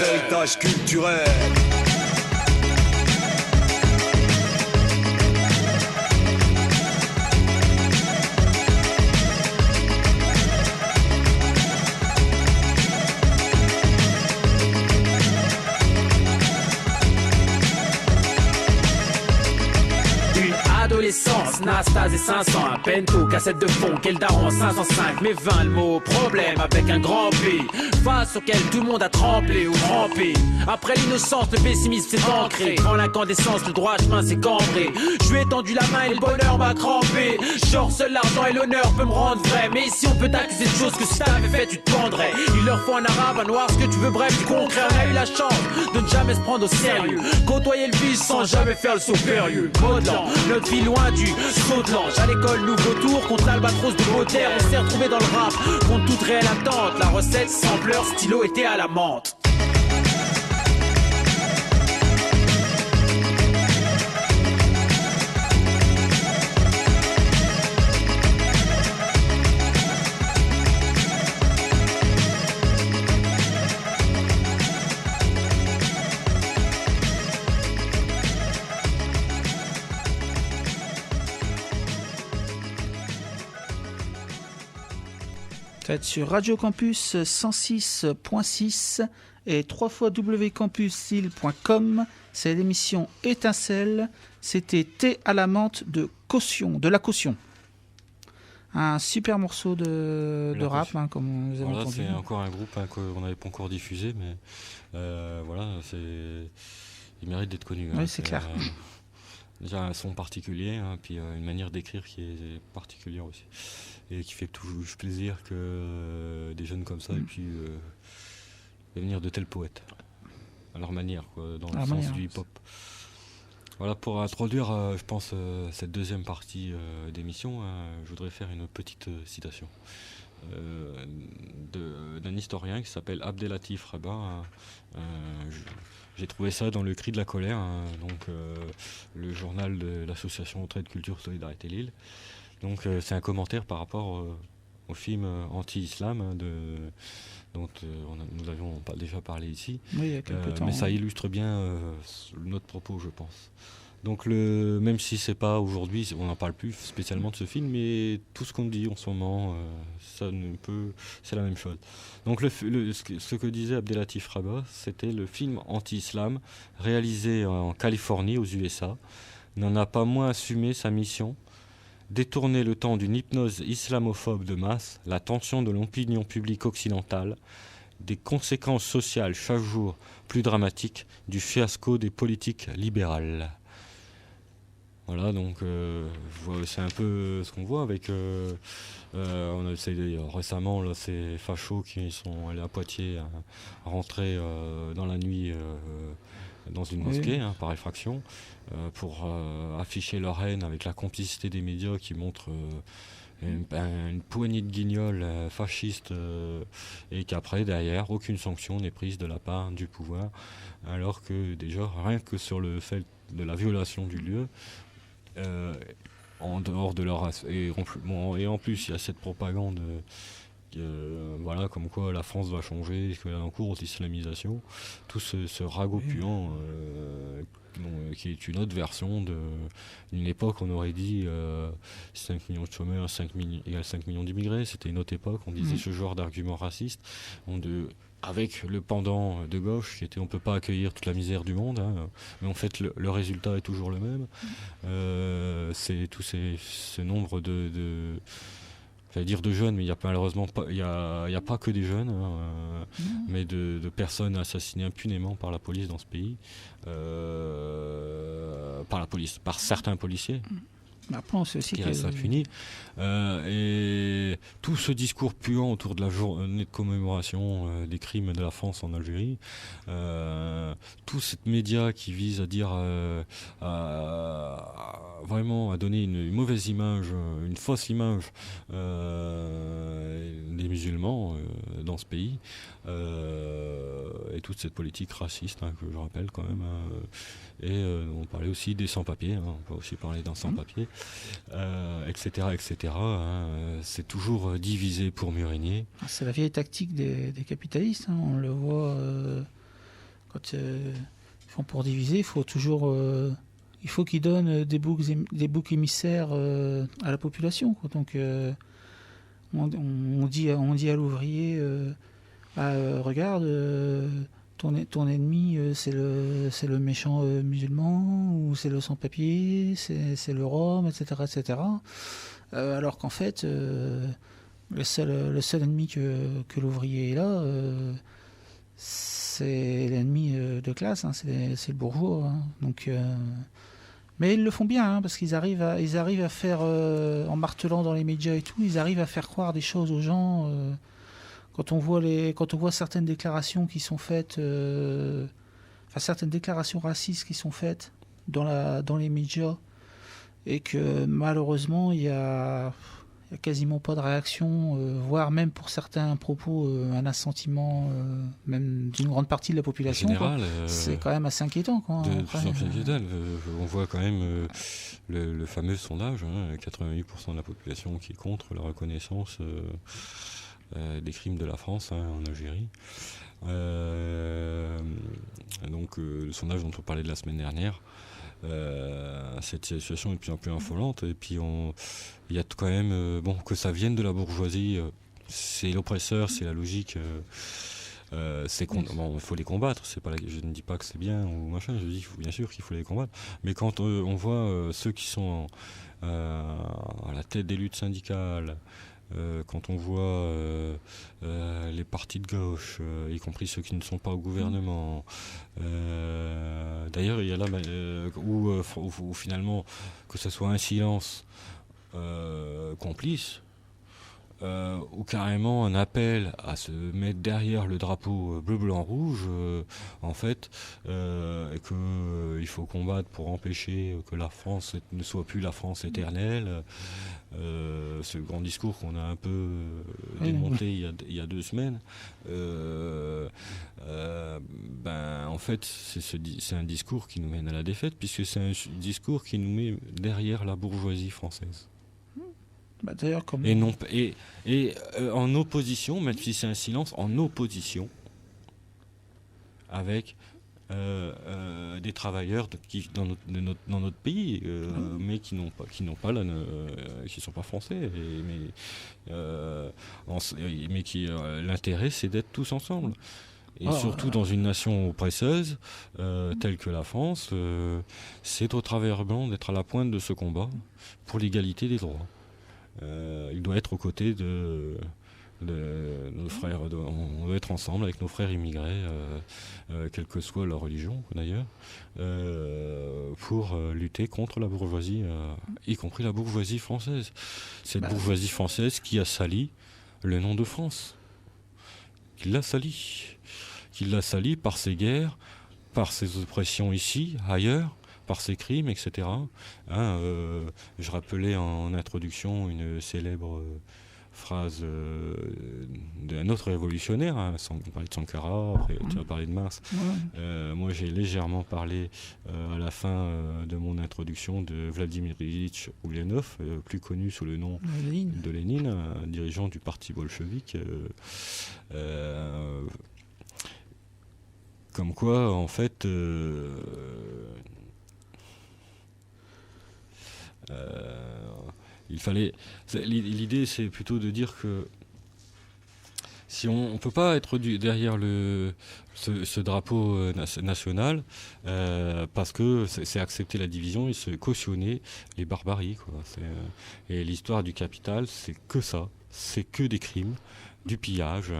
Adolescence, Nastase et 500, un pento, cassette de fond, quel daron 505, mais 20 le mot, problème avec un grand P, face auquel tout le monde a tremblé ou rampé. Après l'innocence, le pessimisme s'est ancré, quand l'incandescence, le droit chemin s'est cambré. Je lui ai tendu la main et le bonheur m'a crampé. Genre seul l'argent et l'honneur peut me rendre vrai, mais ici on peut t'accuser de choses que si t'avais fait tu te pendrais. Il leur faut un arabe, un noir, ce que tu veux, bref du concret. On a eu la chance de ne jamais se prendre au sérieux, côtoyer le vice sans jamais faire le saut périlleux. Modelant, notre vie loin du saut de l'ange. À l'école, nouveau tour contre l'albatros de Baudelaire. On s'est retrouvé dans le rap contre toute réelle attente. La recette, sampleur, stylo était à la menthe. Faites sur Radio Campus 106.6 et www.campusil.com. C'est l'émission Étincelle. C'était Thé à la menthe de La Caution. Un super morceau de rap, comme vous avez entendu. C'est encore un groupe qu'on n'avait pas encore diffusé, mais il mérite d'être connu. Oui, c'est clair. Déjà un son particulier, puis une manière d'écrire qui est particulière aussi. Et qui fait toujours plaisir que des jeunes comme ça aient pu devenir de tels poètes. À leur manière, dans le sens du hip-hop. Voilà, pour introduire, je pense, cette deuxième partie d'émission, je voudrais faire une petite citation d'un historien qui s'appelle Abdelatif Rabat. J'ai trouvé ça dans Le Cri de la colère, le journal de l'association Entraide Culture Solidarité Lille. Donc c'est un commentaire par rapport au film anti-islam dont nous avions déjà parlé ici. Oui, il y a quelques temps. Mais ça illustre bien notre propos, je pense. Donc même si c'est pas aujourd'hui, on n'en parle plus spécialement de ce film, mais tout ce qu'on dit en ce moment, c'est la même chose. Donc ce que disait Abdelatif Rabat, c'était le film anti-islam réalisé en Californie, aux USA, n'en a pas moins assumé sa mission, détourner le temps d'une hypnose islamophobe de masse, l'attention de l'opinion publique occidentale, des conséquences sociales chaque jour plus dramatiques du fiasco des politiques libérales. Voilà, donc c'est un peu ce qu'on voit avec... on a essayé récemment, là, ces fachos qui sont allés à Poitiers, rentrer dans la nuit dans une mosquée, par effraction, pour afficher leur haine avec la complicité des médias qui montrent une poignée de guignols fascistes et qu'après, derrière, aucune sanction n'est prise de la part du pouvoir, alors que déjà, rien que sur le fait de la violation du lieu, en dehors de leur... Et en plus, il y a cette propagande... voilà, comme quoi la France va changer, qu'elle est en cours d'islamisation, tout ce ragot puant qui est une autre version d'une époque, on aurait dit 5 millions de chômeurs égale 5 millions d'immigrés. C'était une autre époque, on disait ce genre d'argument raciste, avec le pendant de gauche qui était on peut pas accueillir toute la misère du monde, mais en fait le résultat est toujours le même. C'est tout ce nombre j'allais dire de jeunes, mais il n'y a malheureusement pas, il y a pas que des jeunes, mais de personnes assassinées impunément par la police dans ce pays, par certains policiers. Après, on sait aussi qui reste impuni. Et tout ce discours puant autour de la journée de commémoration des crimes de la France en Algérie, tous ces médias qui visent à dire vraiment à donner une mauvaise image, une fausse image des musulmans dans ce pays, et toute cette politique raciste que je rappelle quand même. Et on parlait aussi des sans-papiers, on peut aussi parler d'un sans-papier, etc. etc. C'est toujours diviser pour mieux régner. C'est la vieille tactique des capitalistes, on le voit quand ils font pour diviser, il faut toujours... il faut qu'ils donnent des boucs émissaires à la population, quoi. Donc on dit à l'ouvrier regarde, ton ennemi c'est le méchant musulman, ou c'est le sans-papier, c'est le Rome, etc. etc. Alors qu'en fait le seul ennemi que l'ouvrier est là, c'est l'ennemi de classe, c'est le bourgeois, Donc mais ils le font bien, parce qu'ils arrivent à faire, en martelant dans les médias et tout, ils arrivent à faire croire des choses aux gens. Quand on voit certaines déclarations qui sont faites, certaines déclarations racistes qui sont faites dans les médias, et que malheureusement il y a quasiment pas de réaction, voire même pour certains propos un assentiment même d'une grande partie de la population. En général, c'est quand même assez inquiétant. De plus en plus inquiétant. On voit quand même le fameux sondage, 88% de la population qui est contre la reconnaissance des crimes de la France en Algérie. Donc le sondage dont on parlait de la semaine dernière, cette situation est de plus en plus affolante, et puis il y a quand même que ça vienne de la bourgeoisie, c'est l'oppresseur, c'est la logique, il faut les combattre, je ne dis pas que c'est bien ou machin, je dis bien sûr qu'il faut les combattre, mais quand on voit ceux qui sont à la tête des luttes syndicales, quand on voit les partis de gauche, y compris ceux qui ne sont pas au gouvernement, d'ailleurs il y a là où finalement que ce soit un silence complice, ou carrément un appel à se mettre derrière le drapeau bleu, blanc, rouge, en fait, et qu'il faut combattre pour empêcher que la France ne soit plus la France éternelle. Ce grand discours qu'on a un peu démonté il y a 2 semaines, en fait, c'est un discours qui nous mène à la défaite, puisque c'est un discours qui nous met derrière la bourgeoisie française. D'ailleurs, et en opposition, même si c'est un silence, en opposition avec des travailleurs dans notre pays, mais qui n'ont pas qui sont pas français, mais qui l'intérêt c'est d'être tous ensemble. Et surtout dans une nation oppresseuse telle que la France, c'est au travers blanc d'être à la pointe de ce combat pour l'égalité des droits. Il doit être aux côtés de nos frères, on doit être ensemble avec nos frères immigrés, quelle que soit leur religion d'ailleurs, pour lutter contre la bourgeoisie, y compris la bourgeoisie française. Cette bourgeoisie française qui a sali le nom de France, qui l'a sali par ses guerres, par ses oppressions ici, ailleurs, par ses crimes, etc. Je rappelais en introduction une célèbre phrase d'un autre révolutionnaire, on parlait de Sankara, après tu as parlé de Marx. Moi j'ai légèrement parlé à la fin de mon introduction de Vladimir Ilyich Ulyanov, plus connu sous le nom de Lénine, un dirigeant du parti bolchevique. Comme quoi, en fait, l'idée c'est plutôt de dire que si on ne peut pas être derrière ce drapeau national, parce que c'est accepter la division et se cautionner les barbaries, quoi. Et l'histoire du capital, c'est que ça, c'est que des crimes, du pillage,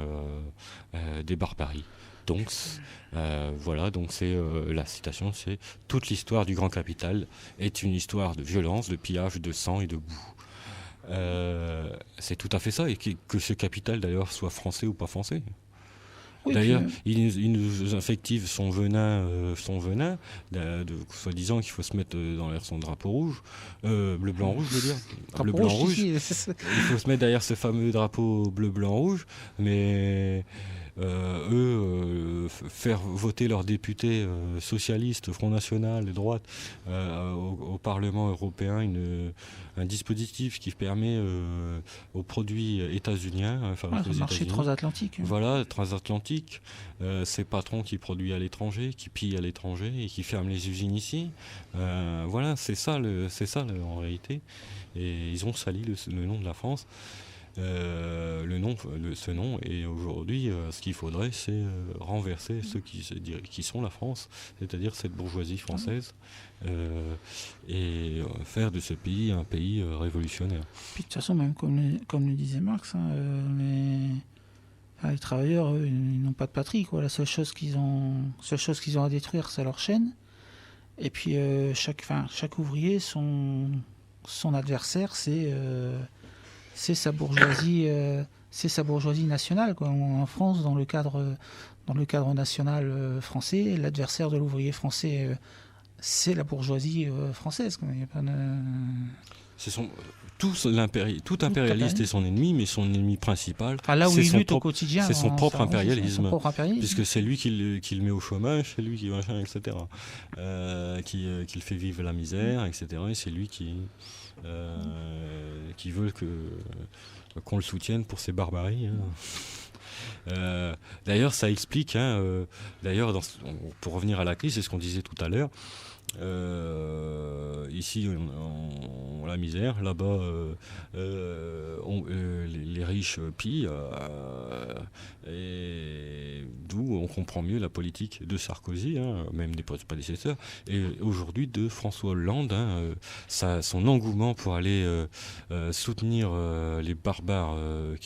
des barbaries. Donc donc c'est la citation, c'est toute l'histoire du grand capital est une histoire de violence, de pillage, de sang et de boue. C'est tout à fait ça, et que ce capital d'ailleurs soit français ou pas français. Oui, d'ailleurs, il nous infective son venin, soi-disant qu'il faut se mettre dans son drapeau rouge, bleu, blanc, rouge, je veux dire. Bleu, blanc, rouge. Il faut se mettre derrière ce fameux drapeau bleu, blanc, rouge, mais faire voter leurs députés socialistes, Front National et droite au Parlement européen un dispositif qui permet aux produits états-uniens, le marché transatlantique. Voilà, transatlantique, ces patrons qui produisent à l'étranger, qui pillent à l'étranger et qui ferment les usines ici. Voilà, c'est ça en réalité. Et ils ont sali le nom de la France. Ce nom, et aujourd'hui ce qu'il faudrait c'est renverser ceux qui sont la France, c'est-à-dire cette bourgeoisie française, et faire de ce pays un pays révolutionnaire. Puis de toute façon, même comme le disait Marx, les travailleurs ils n'ont pas de patrie, quoi. La seule chose qu'ils ont à détruire, c'est leur chaîne, et puis chaque ouvrier, son adversaire, c'est sa bourgeoisie nationale, quoi. En France, dans le cadre national français, l'adversaire de l'ouvrier français, c'est la bourgeoisie française, quoi. Il y a pas de... Tout impérialiste est son ennemi, mais son ennemi principal, là où il lutte au quotidien, c'est son propre impérialisme, puisque c'est lui qui le met au chômage, c'est lui qui machin, etc. Qui le fait vivre la misère, etc. Et c'est lui qui veut qu'on le soutienne pour ses barbaries. D'ailleurs, ça explique. Pour revenir à la crise, c'est ce qu'on disait tout à l'heure. Ici, on la misère. Là-bas, les riches pillent. Et d'où on comprend mieux la politique de Sarkozy, même des prédécesseurs, et aujourd'hui de François Hollande, son engouement pour aller soutenir les barbares,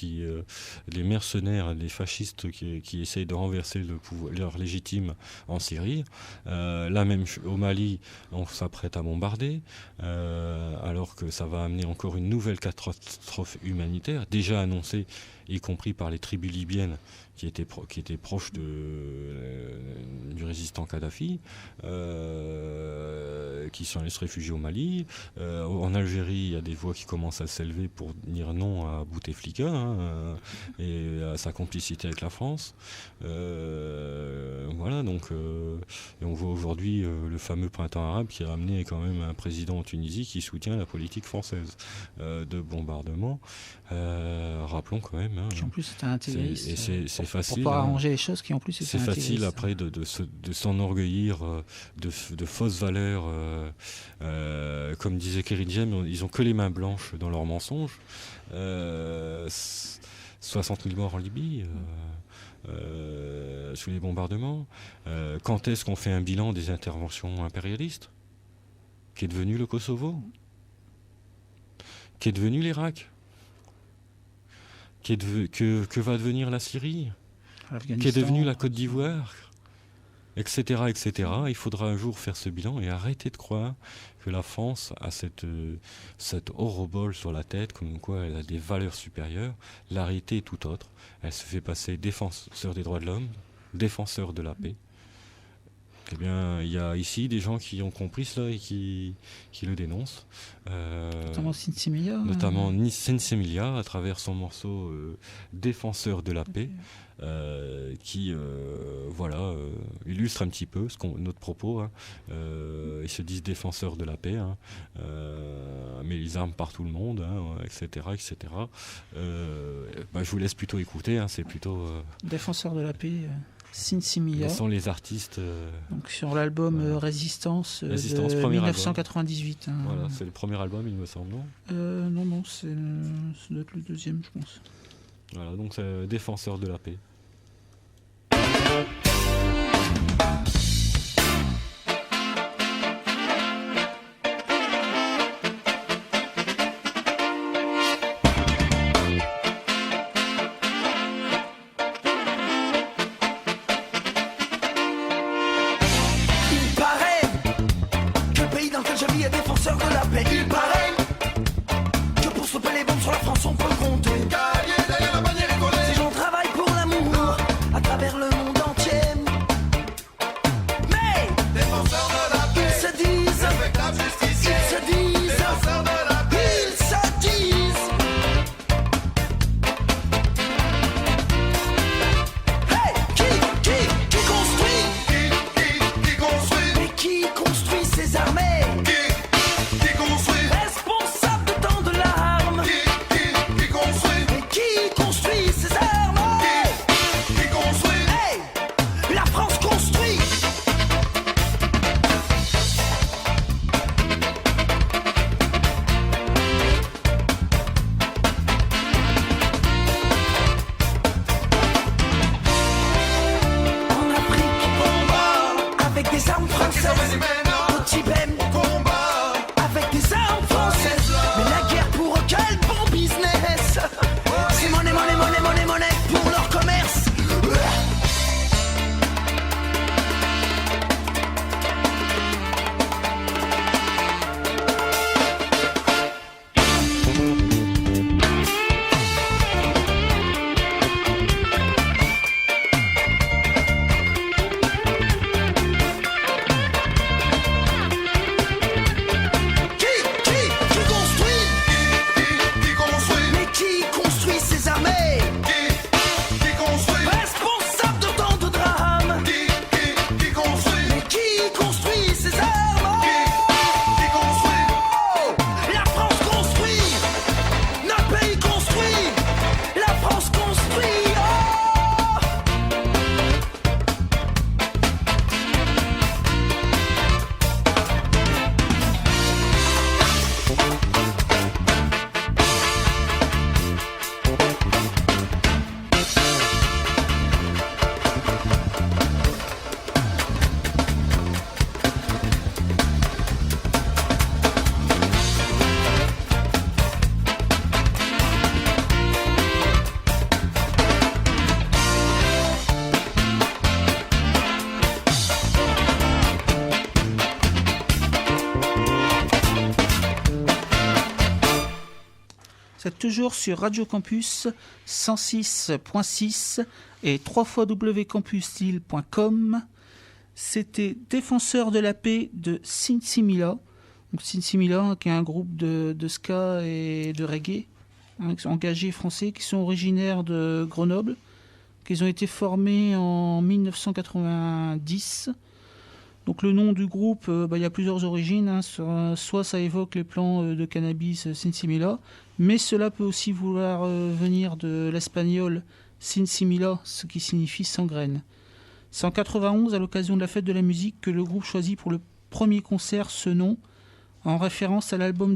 les mercenaires, les fascistes qui essayent de renverser leur légitime en Syrie. Là même au Mali, on s'apprête à bombarder, alors que ça va amener encore une nouvelle catastrophe humanitaire, déjà annoncée, y compris par les tribus libyennes qui étaient proches du résistant Kadhafi, qui sont allés se réfugier au Mali. En Algérie, il y a des voix qui commencent à s'élever pour dire non à Bouteflika, et à sa complicité avec la France. voilà, donc et on voit aujourd'hui le fameux printemps arabe qui a ramené quand même un président en Tunisie qui soutient la politique française de bombardement. Rappelons quand même. Qui en plus c'était intégriste. Et c'est facile. Pour pas arranger les choses, qui en plus c'est facile après de s'enorgueillir de fausses valeurs. Comme disait Kerry James, ils ont que les mains blanches dans leurs mensonges. 60 000 morts en Libye. Sous les bombardements. Quand est-ce qu'on fait un bilan des interventions impérialistes? Qu'est devenu le Kosovo? Qu'est devenu l'Irak? Que va devenir la Syrie? Qu'est devenue la Côte d'Ivoire? Etc., etc. Il faudra un jour faire ce bilan et arrêter de croire que la France a cette horobole sur la tête, comme quoi elle a des valeurs supérieures. La réalité est tout autre. Elle se fait passer défenseur des droits de l'homme, défenseur de la paix. Eh bien, il y a ici des gens qui ont compris cela et qui le dénoncent. Notamment Sinsemilla. Notamment Sinsemilla, à travers son morceau Défenseur de la paix, qui illustre un petit peu notre propos. Hein. Ils se disent défenseurs de la paix, hein, mais ils arment partout le monde, hein, etc. etc. Je vous laisse plutôt écouter, hein, c'est plutôt... Défenseur de la paix... Sinsemilla. Ce sont les artistes. Donc sur l'album Résistance, de 1998. Hein. Voilà, c'est le premier album, il me semble, non Non, ça doit être le deuxième, je pense. Voilà, donc c'est Défenseur de la paix. Il paraît que pour stopper les bombes sur la France on peut compter. Derrière la bannière étoilée. Ces gens travaillent pour l'amour à travers le monde entier. Mais défenseurs de la paix, ils se disent avec la justice. Ils se disent défenseurs de la paix. Ils se disent. Hey, qui construit? Qui construit? Mais qui construit ces armées? Responsable de tant de larmes. Qui construit? Mais qui construit ces armes? Qui construit? Hey, la France construit. En Afrique, combat avec des armes françaises. Au Tibet, combat avec des armes françaises. Mais la guerre pour quel bon business? C'est monnaie pour leur commerce. Qui construit? Qui construit? Mais qui construit ces armées? Qui construit? Responsable de tant de drames. Qui construit? Mais qui construit ces armes? Qui construit? Oh, la France construit. Notre pays construit. La France construit. Oh. C'est toujours sur Radio Campus 106.6 et www.campusstyle.com. C'était Défenseur de la paix de Sinsemilla. Donc Sinsemilla, qui est un groupe de ska et de reggae, hein, qui sont engagés français, qui sont originaires de Grenoble, qu'ils ont été formés en 1990. Donc le nom du groupe, il y a plusieurs origines. Hein. Soit ça évoque les plants de cannabis sinsimilla, mais cela peut aussi vouloir venir de l'espagnol sinsimilla, ce qui signifie sans graines. C'est en 91, à l'occasion de la fête de la musique, que le groupe choisit pour le premier concert ce nom, en référence à l'album